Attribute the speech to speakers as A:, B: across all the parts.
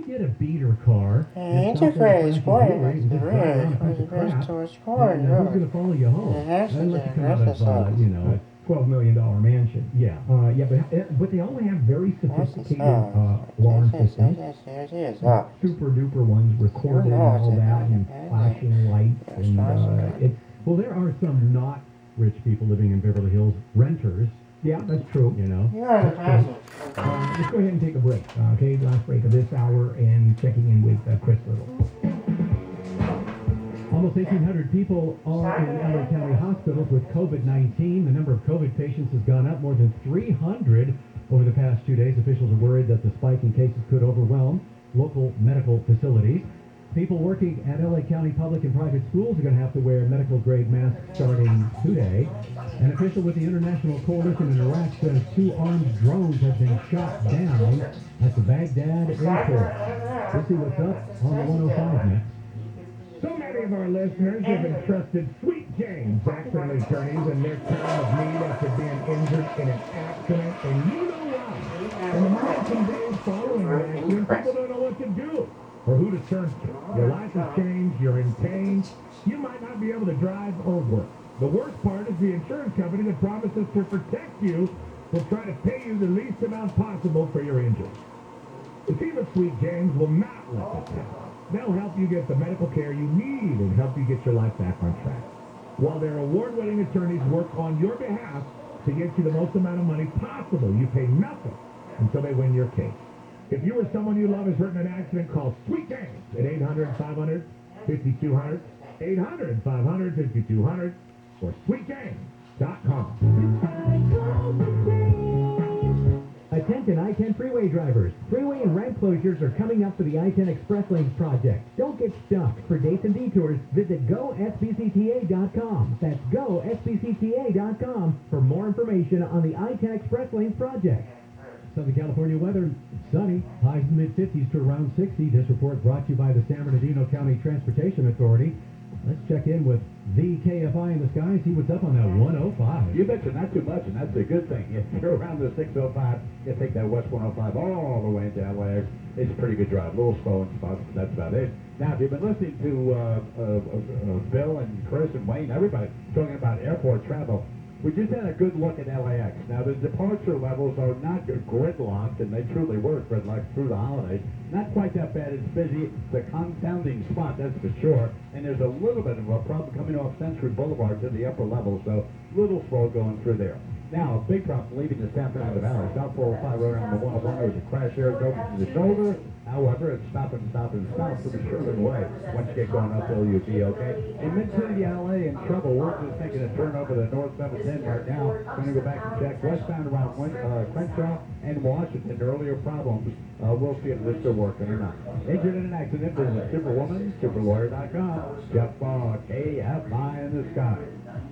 A: get a beater car,
B: It's a crazy sport.
A: Who's going to follow you home? And let you come out of, $12 million mansion. Yeah, but they all have very sophisticated alarm systems. Super duper ones recorded and all that, and flashing lights. And well, there are some not rich people living in Beverly Hills, renters. Yeah, that's true. Let's go ahead and take a break. Okay, last break of this hour, and checking in with Chris Little. Almost 1,800 people are in LA County hospitals with COVID-19. The number of COVID patients has gone up more than 300 over the past 2 days. Officials are worried that the spike in cases could overwhelm local medical facilities. People working at LA County public and private schools are going to have to wear medical-grade masks starting today. An official with the International Coalition in Iraq says 2 armed drones have been shot down at the Baghdad airport. We'll see what's up on the 105 next. So many of our listeners have entrusted Sweet James accident attorneys in their time of need after being injured in an accident, and you know why. In the months and days following an accident, people don't know what to do or who to turn to. Your life has changed, you're in pain, you might not be able to drive or work. The worst part is the insurance company that promises to protect you will try to pay you the least amount possible for your injury. The team at Sweet James will not let this happen. They'll help you get the medical care you need and help you get your life back on track. While their award-winning attorneys work on your behalf to get you the most amount of money possible, you pay nothing until they win your case. If you or someone you love is hurt in an accident, call Sweet James at 800-500-5200, 800-500-5200, or sweetjames.com. Attention I-10 freeway drivers. Freeway and ramp closures are coming up for the I-10 Express Lanes project. Don't get stuck. For dates and detours, visit GoSBCTA.com. That's GoSBCTA.com for more information on the I-10 Express Lanes project. Southern California weather, sunny, highs in the mid-50s to around 60. This report brought to you by the San Bernardino County Transportation Authority. Let's check in with the Kfi in the sky and see what's up on that 105.
C: You betcha, not too much, and that's a good thing. If you're around the 605, you take that West 105 all the way into LA. It's a pretty good drive. A little slow in spots, but that's about it. Now, if you've been listening to Bill and Chris and Wayne, everybody talking about airport travel, we just had a good look at LAX. Now, the departure levels are not gridlocked, and they truly were gridlocked through the holidays. Not quite that bad. It's busy. It's a confounding spot, that's for sure. And there's a little bit of a problem coming off Century Boulevard to the upper level, so a little slow going through there. Now, a big problem leaving the San Fernando Valley. South 405 road on the 101, there was a crash there. It's over to the shoulder. However, it's stop and stop and stop for the Sherman Way. Once you get going uphill, you'll be okay. In Mid-City, LA, in trouble. We're just taking a turn over the North 710 right now. Going to go back and check westbound around Crenshaw and Washington. Earlier problems. We'll see if they're still working or not. Injured in an accident, visit Superwoman, superlawyer.com. Jeff Ball, KFI in the sky.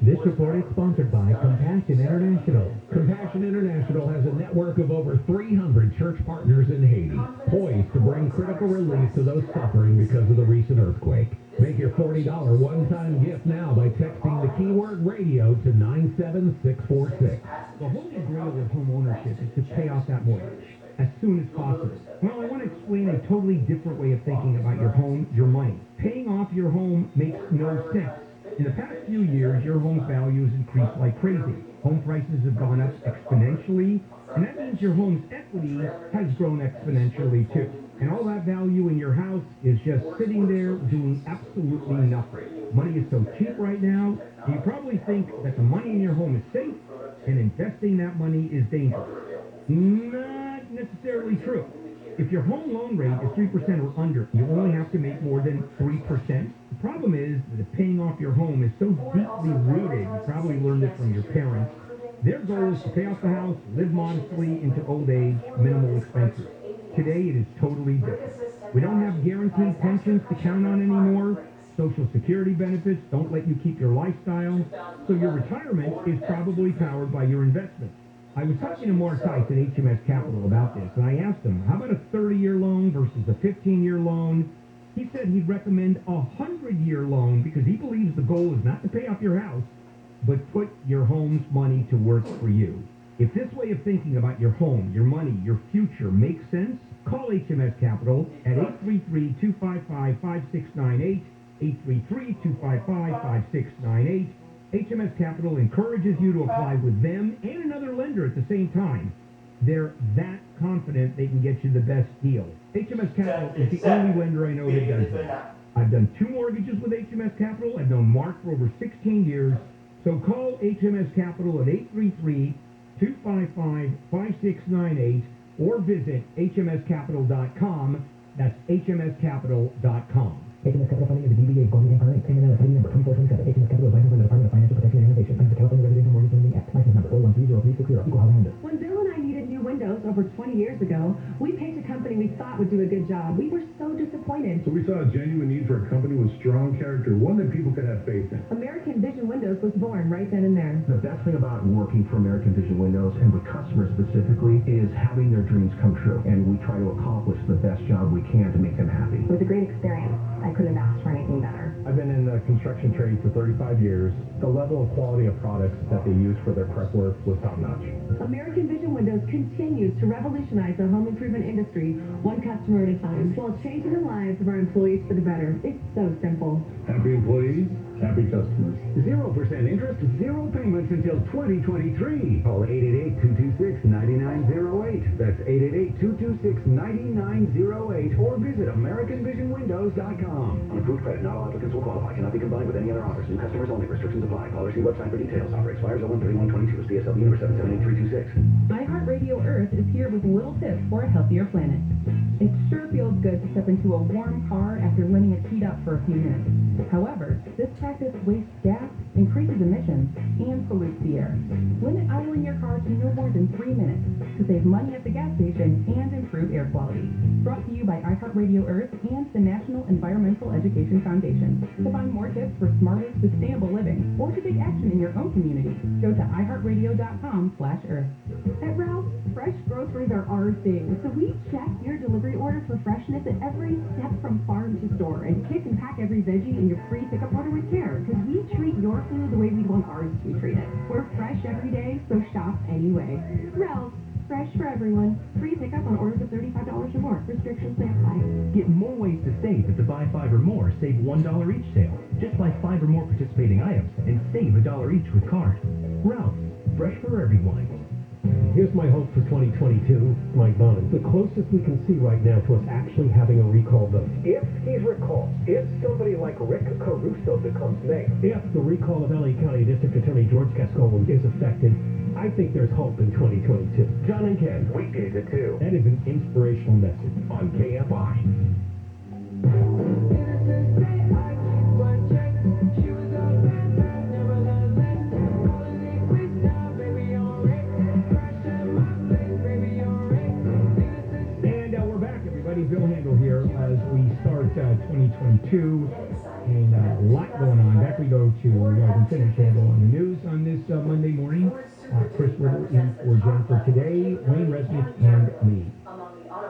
A: This report is sponsored by Compassion International. Compassion International has a network of over 300 church partners in Haiti, poised to bring critical relief to those suffering because of the recent earthquake. Make your $40 one-time gift now by texting the keyword radio to 97646. The holy grail of home ownership is to pay off that mortgage as soon as possible. Well, I want to explain a totally different way of thinking about your home, your money. Paying off your home makes no sense. In the past few years, your home values increased like crazy. Home prices have gone up exponentially, and that means your home's equity has grown exponentially too. And all that value in your house is just sitting there doing absolutely nothing. Money is so cheap right now, you probably think that the money in your home is safe, and investing that money is dangerous. Not necessarily true. If your home loan rate is 3% or under, you only have to make more than 3%. The problem is that paying off your home is so deeply rooted, you probably learned it from your parents. Their goal is to pay off the house, live modestly into old age, minimal expenses. Today it is totally different. We don't have guaranteed pensions to count on anymore. Social Security benefits don't let you keep your lifestyle. So your retirement is probably powered by your investments. I was talking to Mark Tice at HMS Capital about this, and I asked him, how about a 30-year loan versus a 15-year loan? He said he'd recommend a 100-year loan because he believes the goal is not to pay off your house, but put your home's money to work for you. If this way of thinking about your home, your money, your future makes sense, Call HMS Capital at 833-255-5698, 833-255-5698. HMS Capital encourages you to apply with them and another lender at the same time. They're that confident they can get you the best deal. HMS Capital is the only lender I know that does that. I've done 2 mortgages with HMS Capital. I've known Mark for over 16 years. So call HMS Capital at 833-255-5698 or visit hmscapital.com. That's hmscapital.com.
B: HMS Capital Funding is a DBA Goldman and Finance, and ID number 2427. HMS Capital is licensed by the Department of Financial Protection and Innovation under the California Residential Mortgage Lending Act. License number 4130360. Equal housing lender.
D: When Bill and I needed new windows over 20 years ago, we picked a company we thought would do a good job. We were so disappointed.
E: So we saw a genuine need for a company with strong character, one that people could have faith in.
D: American Vision Windows was born right then and there.
F: The best thing about working for American Vision Windows and with customers specifically is having their dreams come true. And we try to accomplish the best job we can to make them happy.
D: It was a great experience. I couldn't have asked for anything better.
G: I've been in the construction trade for 35 years. The level of quality of products that they use for their prep work was top-notch.
D: American Vision Windows continues to revolutionize the home improvement industry, one customer at a time, while changing the lives of our employees for the better. It's so simple.
E: Happy employees, happy customers.
A: 0% interest, 0 payments until 2023. Call 888-226-9908. That's 888-226-9908 or visit AmericanVisionWindows.com.
F: Unapproved credit, not all applicants will qualify. Cannot be combined with any other offers. New customers only. Restrictions apply. Call or see website for details. Offer expires 01/31/22. CSLB number 778326.
D: iHeartRadio Earth is here with little tips for a healthier planet. It sure feels good to step into a warm car after letting it heat up for a few minutes. However, this practice wastes gas, increases emissions, and pollutes the air. Limit idling your car to no more than 3 minutes to save money at the gas station and improve air quality. Brought to you by iHeartRadio Earth and the National Environmental Education Foundation. To find more tips for smarter, sustainable living, or to take action in your own community, go to iHeartRadio.com/Earth. At Ralph's, fresh groceries are our thing, so we check your delivery order for freshness at every step from farm to store, and pick and pack every veggie in your free pickup order with care, because we treat your food the way we'd want ours to be treated. We're fresh every day, so shop anyway. Ralph's, fresh for everyone. Free pickup on orders of $35 or more. Restrictions may apply.
A: Get more ways to save at the Buy 5 or More, save $1 each sale. Just buy 5 or more participating items and save $1 each with card. Ralph's, fresh for everyone.
H: Here's my hope for 2022, Mike Bonin. The closest we can see right now to us actually having a recall vote. If he's recalled, if somebody like Rick Caruso becomes mayor, if the recall of LA County District Attorney George Gascon is affected, I think there's hope in 2022. John and Ken, weekdays at 2. That is an inspirational message on KFI. Bill Handel here as we start 2022, and a lot going on. Back we go to Lieutenant Handel on the news on this Monday morning. Chris Ritter in for Jennifer today, Wayne Resnick, and me.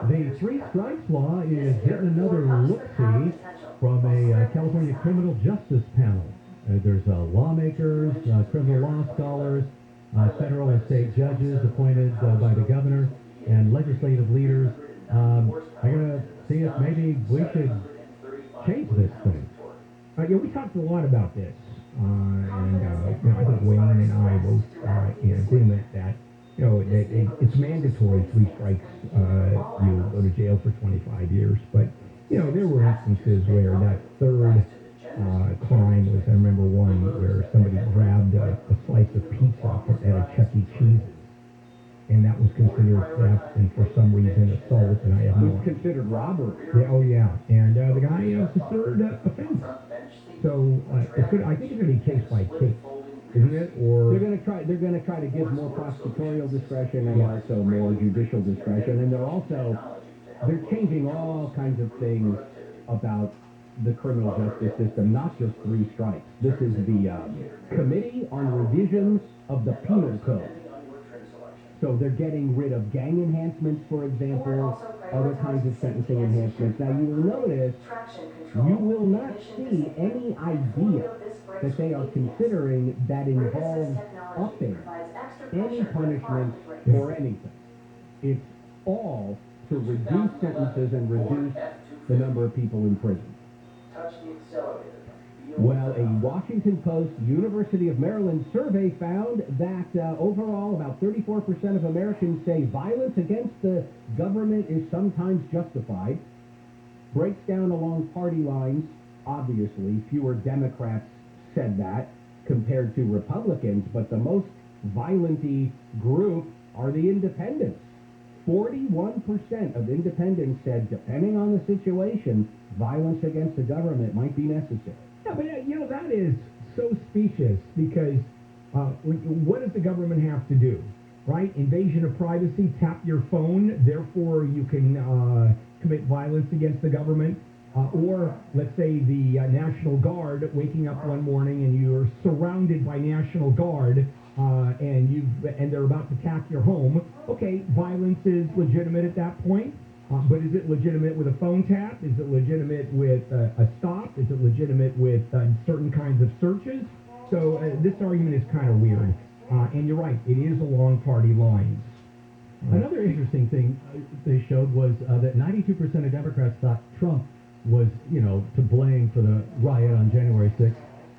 H: The 3 strikes law is getting another look-see from a California criminal justice panel. There's lawmakers, criminal law scholars, federal and state judges appointed by the governor, and legislative leaders. I'm going to see if maybe we should change this thing. We talked a lot about this, and I think Wayne and I both in agreement that it's mandatory 3 strikes. You go to jail for 25 years, but there were instances where that third crime was. I remember one where somebody grabbed a slice of pizza at a Chuck E. Cheese. And that was considered theft, and for some reason assault, and I have no idea. It was considered robbery. Yeah, oh yeah, and the guy was a third offense. So it's good. I think it's going to be case by case, isn't it? Or they're going to try to give more prosecutorial discretion and also more judicial discretion, and they're changing all kinds of things about the criminal justice system, not just 3 strikes. This is the Committee on Revisions of the Penal Code. So they're getting rid of gang enhancements, for example, other kinds of sentencing enhancements. Now you will notice, you will not see any idea that they are considering that involves upping any punishment or anything. It's all
I: to reduce sentences and reduce the number of people in prison.
J: Touch the accelerator.
I: Well, a Washington Post University of Maryland survey found that overall about 34% of Americans say violence against the government is sometimes justified. Breaks down along party lines, obviously. Fewer Democrats said that compared to Republicans, but the most violent-y group are the independents. 41% of independents said, depending on the situation, violence against the government might be necessary.
H: Yeah, but that is so specious because what does the government have to do, right? Invasion of privacy, tap your phone, therefore you can commit violence against the government. Or, let's say, the National Guard waking up one morning and you're surrounded by National Guard and they're about to attack your home. Okay, violence is legitimate at that point. But is it legitimate with a phone tap? Is it legitimate with a stop? Is it legitimate with certain kinds of searches? So this argument is kind of weird. And you're right, it is along party lines.
K: Another interesting thing they showed was that 92% of Democrats thought Trump was, to blame for the riot on January 6th,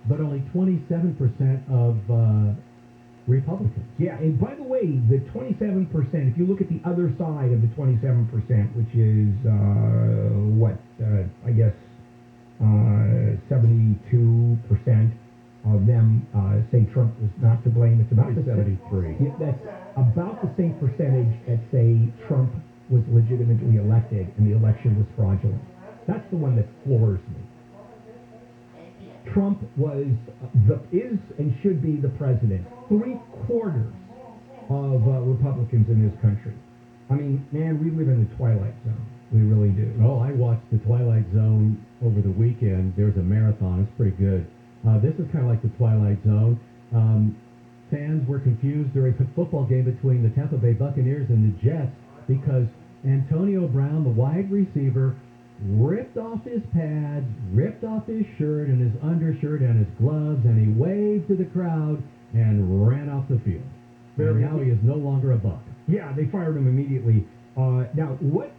K: but only 27% of Republicans.
H: Yeah, and by the way, the 27%, if you look at the other side of the 27%, which is, I guess 72% of them say Trump was not to blame. It's about
K: 73.
H: Yeah, that's about the same percentage that say Trump was legitimately elected and the election was fraudulent. That's the one that floors me. Trump is and should be the president. 3/4 of Republicans in this country. I mean, man, we live in the twilight zone. We really do.
K: Oh, I watched The Twilight Zone over the weekend. There's a marathon. It's pretty good. This is kind of like The Twilight Zone. Fans were confused during a football game between the Tampa Bay Buccaneers and the Jets because Antonio Brown, the wide receiver, ripped off his pads, ripped off his shirt and his undershirt and his gloves, and he waved to the crowd and ran off the field. And now he is no longer a Buck.
H: Yeah, they fired him immediately. Now, what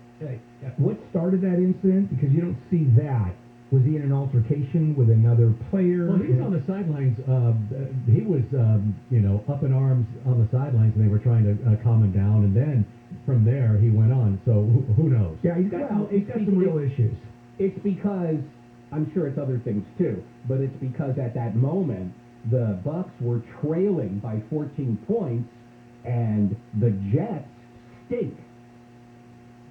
H: started that incident? Because you don't see that. Was he in an altercation with another player?
K: Well, he was on the sidelines. He was, up in arms on the sidelines, and they were trying to calm him down. And then from there, he went on. So who knows?
H: Yeah, he's got some real issues.
I: It's because, I'm sure it's other things too, but it's because at that moment, the Bucks were trailing by 14 points, and the Jets stink.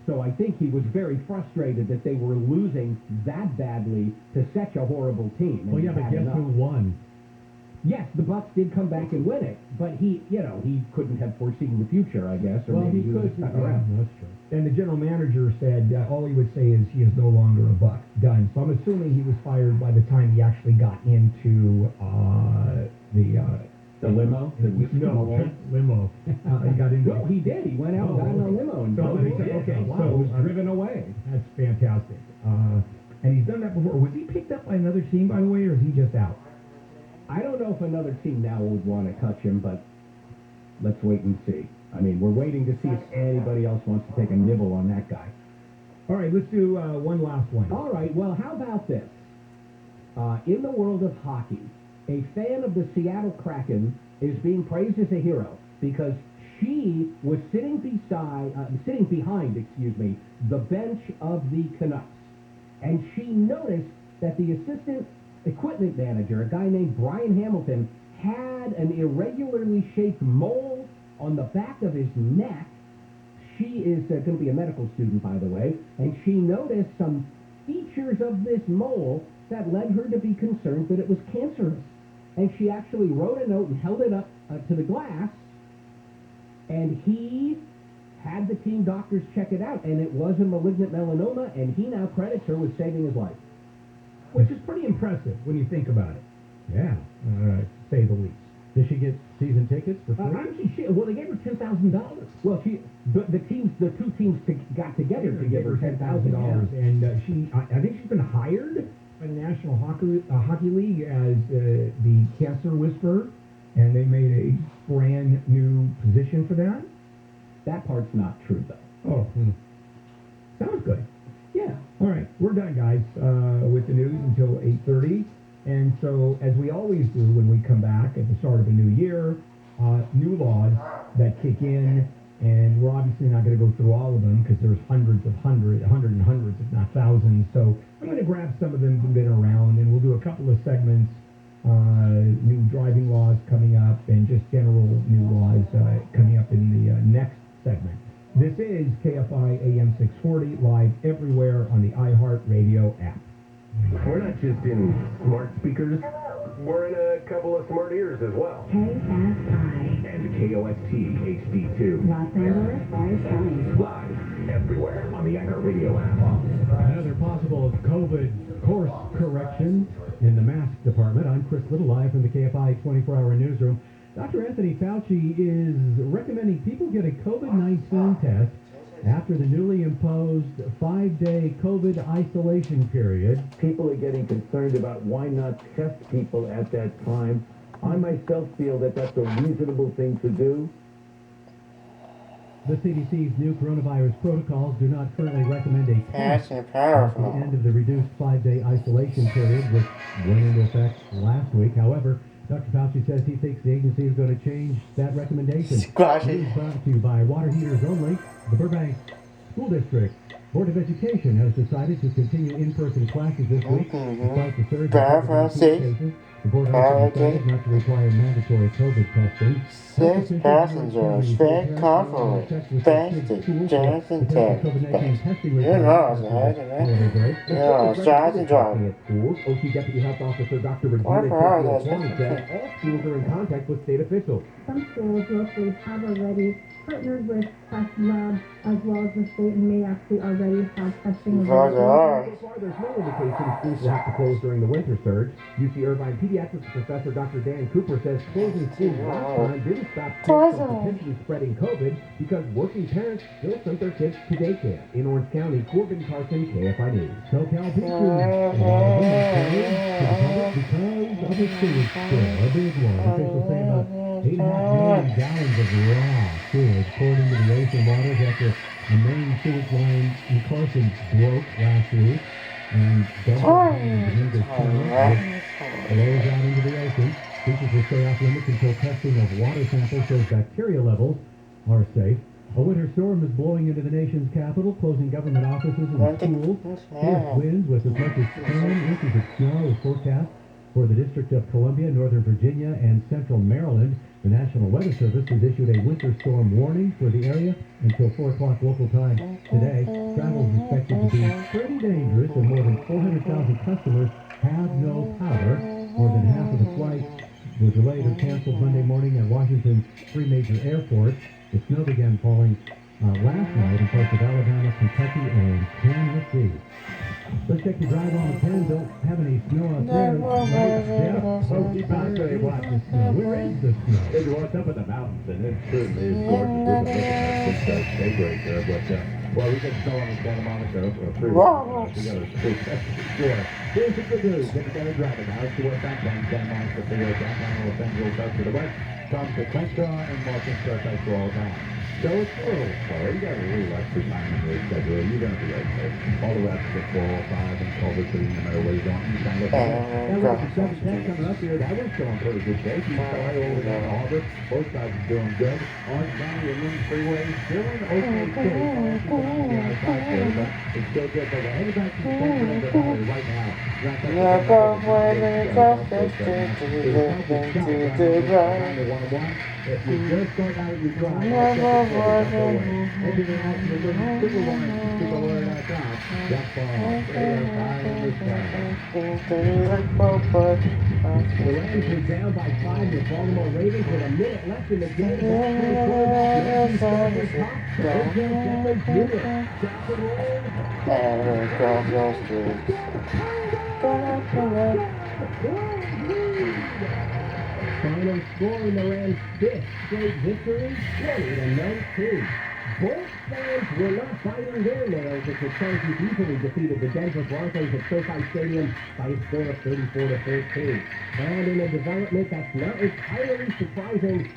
I: So I think he was very frustrated that they were losing that badly to such a horrible team.
K: Well, yeah, but guess who won?
I: Yes, the Bucks did come back and win it, but he couldn't have foreseen the future, I guess, or maybe he could.
K: Yeah, that's true.
H: And the general manager said all he would say is he is no longer a Buck. Done. So I'm assuming he was fired by the time he actually got into
I: the limo?
H: Limo. He got into.
I: Well, he did. He went out and got in a limo and was driven away.
H: That's fantastic. And he's done that before. Was he picked up by another team, by the way, or is he just out?
I: I don't know if another team now would want to touch him, but let's wait and see. I mean, we're waiting to see if anybody else wants to take a nibble on that guy.
H: All right, let's do one last one.
I: All right, well, how about this? In the world of hockey, a fan of the Seattle Kraken is being praised as a hero because she was sitting behind the bench of the Canucks. And she noticed that the assistant equipment manager, a guy named Brian Hamilton, had an irregularly shaped mole on the back of his neck. She is going to be a medical student, by the way, and she noticed some features of this mole that led her to be concerned that it was cancerous. And she actually wrote a note and held it up to the glass, and he had the team doctors check it out, and it was a malignant melanoma, and he now credits her with saving his life.
H: Which is pretty impressive when you think about it.
K: Yeah.
H: To say the least.
K: Did she get season tickets for free?
H: Well, they gave her $10,000.
I: Well, the two teams got together to give her $10,000.
H: And I think she's been hired by the National Hockey League as the cancer whisperer, and they made a brand new position for that.
I: That part's not true, though.
H: Oh. Sounds good.
I: Yeah.
H: All right, we're done, guys, with the news until 8:30. And so, as we always do when we come back at the start of a new year, new laws that kick in, and we're obviously not going to go through all of them because there's hundreds, if not thousands. So I'm going to grab some of them that have been around, and we'll do a couple of segments, new driving laws coming up, and just general new laws coming up in the next segment. This is KFI AM 640, live everywhere on the iHeartRadio app.
F: We're not just in smart speakers, we're in a couple of smart ears as well.
L: KFI.
F: And KOST HD2.
L: Los Angeles, Orange County.
F: Live everywhere on the iHeartRadio app.
K: Another possible COVID course correction in the mask department. I'm Chris Little, live from the KFI 24-hour newsroom. Dr. Anthony Fauci is recommending people get a COVID-19 test after the newly imposed 5-day COVID isolation period.
M: People are getting concerned about why not test people at that time. I myself feel that that's a reasonable thing to do.
K: The CDC's new coronavirus protocols do not currently recommend a test at
N: powerful.
K: the end of the reduced 5-day isolation period, which went into effect last week. However, Dr. Fauci says he thinks the agency is going to change that recommendation. This is brought to you by Water Heaters Only. The Burbank School District Board of Education has decided to continue in-person classes this week despite the surge in COVID-19 cases. The board also decided not to require mandatory COVID testing.
N: 6 passengers, fake conference, fasted, Jonathan Tech. You know, shots and driving.
I: Schools, OT Deputy Health Officer Dr. Regina Wong said all schools are in contact with state officials.
O: Some schools locally have already partnered with test labs as well as the state and may actually already have testing available.
I: So far, there's no indication schools will have to close during the winter surge. UC Irvine Pediatrics Professor Dr. Dan Cooper says closing schools last time didn't stop kids from potentially spreading COVID because working parents still sent their kids to daycare. In Orange County, Corbin Carson, KFI News.
K: SoCal Pizza because of its sewage spill, a big one. Officials say about 8.5 million gallons of raw sewage poured into the ocean waters after a main sewage line in Carson broke last week and dumped the flows out into the ocean. Beaches will stay off limits until testing of water samples shows bacteria levels are safe. A winter storm is blowing into the nation's capital, closing government offices and schools. Fierce winds with as much as 10 inches of snow is forecast for the District of Columbia, Northern Virginia, and Central Maryland. The National Weather Service has issued a winter storm warning for the area until 4 o'clock local time today. Travel is expected to be pretty dangerous, and more than 400,000 customers have no power. More than half of the flights were delayed or canceled Monday morning at Washington's 3 major airports. The snow began falling last night in parts of Alabama, Kentucky, and Tennessee. Let's check the drive on the 10. Don't have any snow out there. Yeah, so keep out there and watch the snow. Where is the snow?
C: It's up in the mountains, and it certainly is gorgeous. We've been looking at it since daybreak there, but well, we got snow on the Santa Monica freeway. We got a here's the good news. Get together driving now. It's the westbound train, Santa Monica freeway, downtown Los Angeles, up to the west. Comes to Crenshaw and Martin Starsight for all time. So it's a little slower. You got a little extra time in your schedule. You're going to be okay. All the rest of the 405 and Culver City, no matter where you're going, you can look at it. And with the 710 coming up here, that one's still in pretty good shape. You can fly over down to Harbor. Both sides are doing good. Orange County and Lynn Freeway still in okay shape. But it's still good. But we're headed back to the center of the valley right now. If you just start out your drive, open it up to the superwire.com. That's
I: The Rams were down by 5 to Baltimore Ravens with a minute left in the game. Final score in the Rams' 5th straight victory, 20-2. Both fans were not biting their nails as the Chargers easily defeated the Denver Broncos at SoFi Stadium by a score of 34-13. And in a development that's not entirely surprising,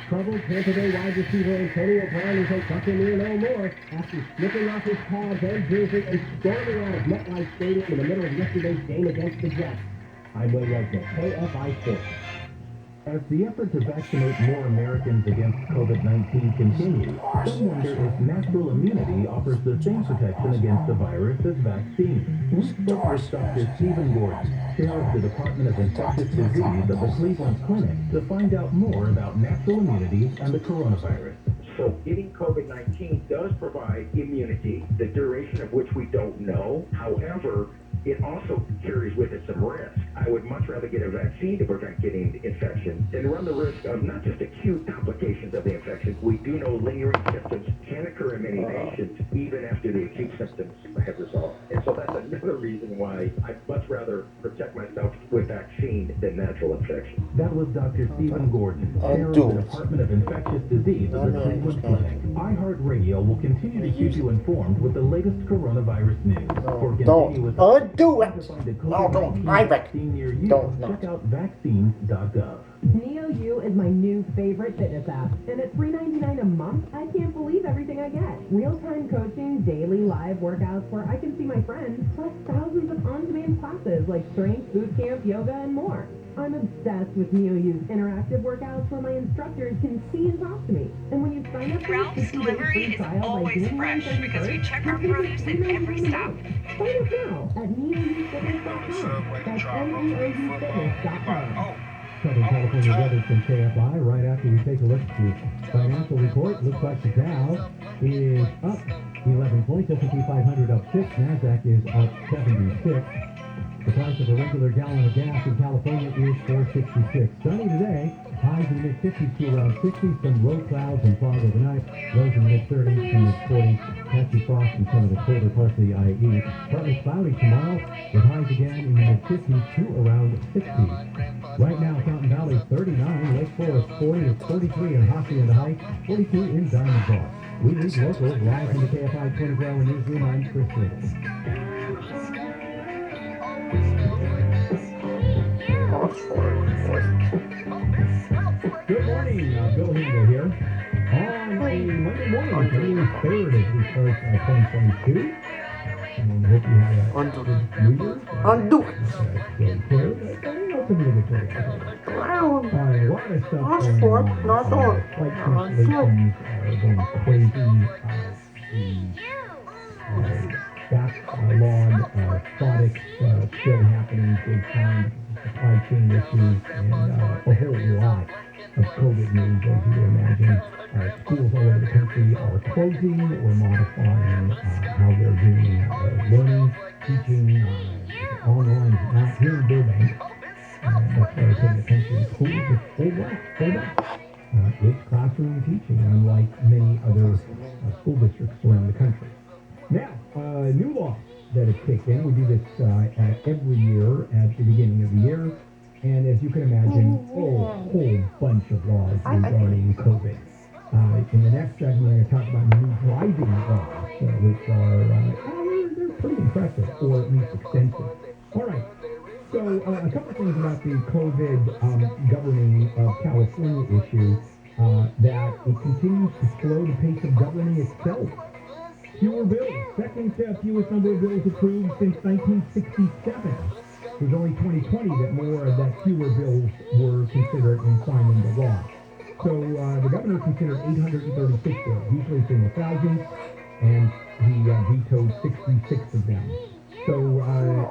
I: troubled Tampa Bay wide receiver Antonio Brown is a Buccaneer no more after slipping off his pads and jersey and storming out of MetLife Stadium in the middle of yesterday's game against the Jets. I'm Wayne Wesner, KFI Sports.
G: As the effort to vaccinate more Americans against COVID-19 continues, some wonder if natural immunity offers the same protection against the virus as vaccines. We spoke with Dr. Stephen Gordon, chair of the Department of Infectious Disease at the Cleveland Clinic, to find out more about natural immunity and the coronavirus.
P: So getting COVID-19 does provide immunity, the duration of which we don't know. However, it also carries with it some risk. I would much rather get a vaccine to prevent getting infection than run the risk of not just acute complications of the infection. We do know lingering symptoms can occur in many patients even after the acute symptoms have resolved. And so that's another reason why I'd much rather protect myself with vaccine than natural infection.
G: That was Dr. Stephen Gordon, chair of the Department of Infectious Disease at the Cleveland Clinic. iHeartRadio will continue to keep you informed with the latest coronavirus news. For continuous
N: do it. No, don't. I
G: vaccine near you, check out vaccines.gov.
D: NeoU is my new favorite fitness app, and at $3.99 a month, I can't believe everything I get. Real-time coaching, daily live workouts where I can see my friends, plus thousands of on-demand classes like strength, boot camp, yoga, and more. I'm obsessed with NeoU's interactive workouts where my instructors can see and talk to me. And when you sign up for a 60-day free trial by January 31st, we check our produce at every stop. Sign up now at neoufitness.com. That's neoufitness.com.
K: Southern California weather from KFI. Right after we take a look at the financial report, looks like the Dow is up 11 points, S&P 500 up 6, NASDAQ is up 76. The price of a regular gallon of gas in California is $4.66. Sunny today, highs in the mid-50s to around 60, some low clouds and fog overnight, lows in the mid-30s to mid-40s, patchy frost in some of the colder parts of the IE. Partly cloudy tomorrow, with highs again in the mid-50s to around 60. Right now, Fountain Valley 39, Lake Forest 40, it's 43 in Hacienda Heights, 42 in Diamond Bar. We read locals live from the KFI 24-hour newsroom. I'm Chris Riddle. Good morning, Bill Hingle here. On a Monday morning, January 3rd as we start 2022. And hope you had a good New Year's.
N: Undo it.
K: A lot of stuff
N: going on. Not on.
K: Flight cancellations are going crazy. Backlog products still happening big time. Supply chain issues and a whole lot of COVID news, as you would imagine. Schools all over the country are closing or modifying how they're doing learning, teaching, online, not here in Burbank. That's why we're paying attention. Schools are full up. It's classroom teaching, unlike many other school districts around the country. Now, new law that has kicked in. We do this every year at the beginning of the year. And as you can imagine, a whole bunch of laws regarding COVID. In the next segment, we're going to talk about new driving laws, which are they're pretty impressive, or at least extensive. All right. So a couple things about the COVID governing of California issue, that it continues to slow the pace of governing itself. Fewer bills, second fewest number of bills approved since 1967. It was only 2020 that fewer bills were considered in signing the law. So the governor considered 836 bills, usually it's in the thousands, and he vetoed 66 of them. So,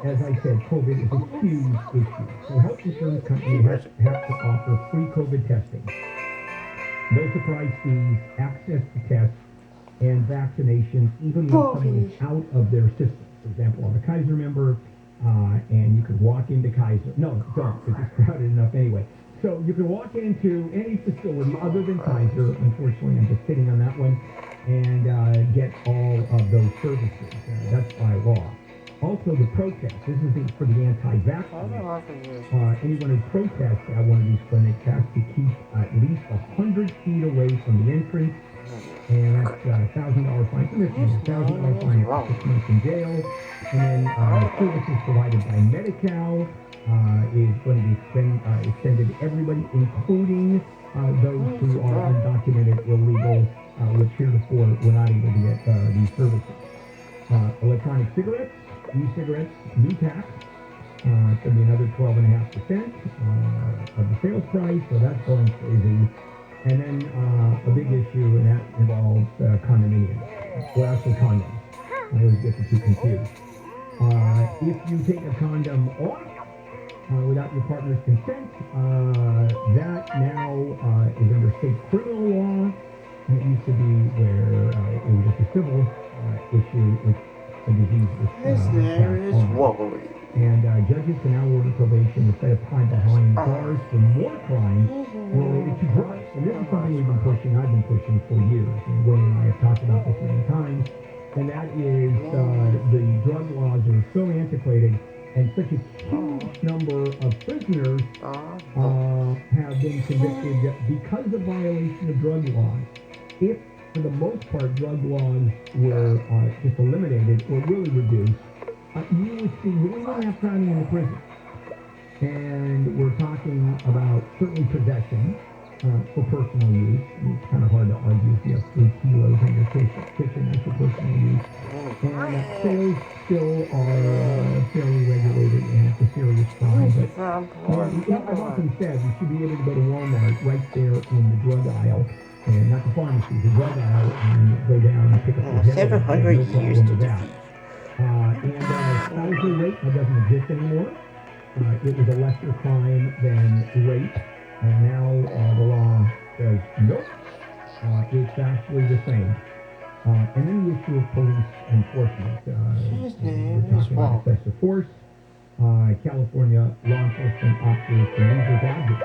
K: as I said, COVID is a huge issue. So health insurance companies have to offer free COVID testing. No surprise fees, access to tests, and vaccinations, even when someone is out of their system. For example, I'm a Kaiser member, and you could walk into Kaiser. No, don't, because it's crowded enough anyway. So you can walk into any facility other than Kaiser. Unfortunately, I'm just sitting on that one, and get all of those services. That's by law. Also, the protest. This is for the anti-vaxxers. Anyone who protests at one of these clinics has to keep at least 100 feet away from the entrance
H: and that's $1,000 fine for misdemeanor, $1,000 fine for 6 months in jail, and then services provided by Medi-Cal is going to be extended to everybody, including those who are undocumented illegals, which heretofore were not able to get these services. Electronic cigarettes, e-cigarettes, new tax. It's going to be another 12.5% of the sales price, so that's going crazy. And then a big issue, and that involves condominiums. Well, actually condoms. I always get the two confused. If you take a condom off without your partner's consent, that now is under state criminal law. And it used to be where it was just a civil issue if a disease was
N: His name is Wolverine.
H: And judges can now order probation instead of time behind bars for more crimes related to drugs. And this is something we've been pushing, I've been pushing for years. And Wayne and I have talked about this many times. And that is the drug laws are so antiquated, and such a huge number of prisoners have been convicted because of violation of drug laws. If, for the most part, drug laws were just eliminated or really reduced, you would see we wouldn't have crime in the prison. And we're talking about certainly possession for personal use. It's kind of hard to argue if you have 3 kilos in your kitchen, that's for personal use. And sales still are fairly regulated, and it's a serious crime. But I've often said you should be able to go to Walmart right there in the drug aisle, and not the pharmacy, the drug aisle, and go down and pick up your heroin.
N: 700
H: no
N: years to
H: that. And solitary rape doesn't exist anymore. It was a lesser crime than rape. Now the law says nope. It's actually the same. And then the issue of police enforcement. We're talking about excessive force. California law enforcement officers can use their badges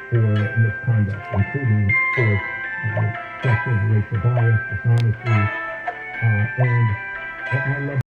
H: for misconduct, including force, sexual, racial bias, dishonesty, and I love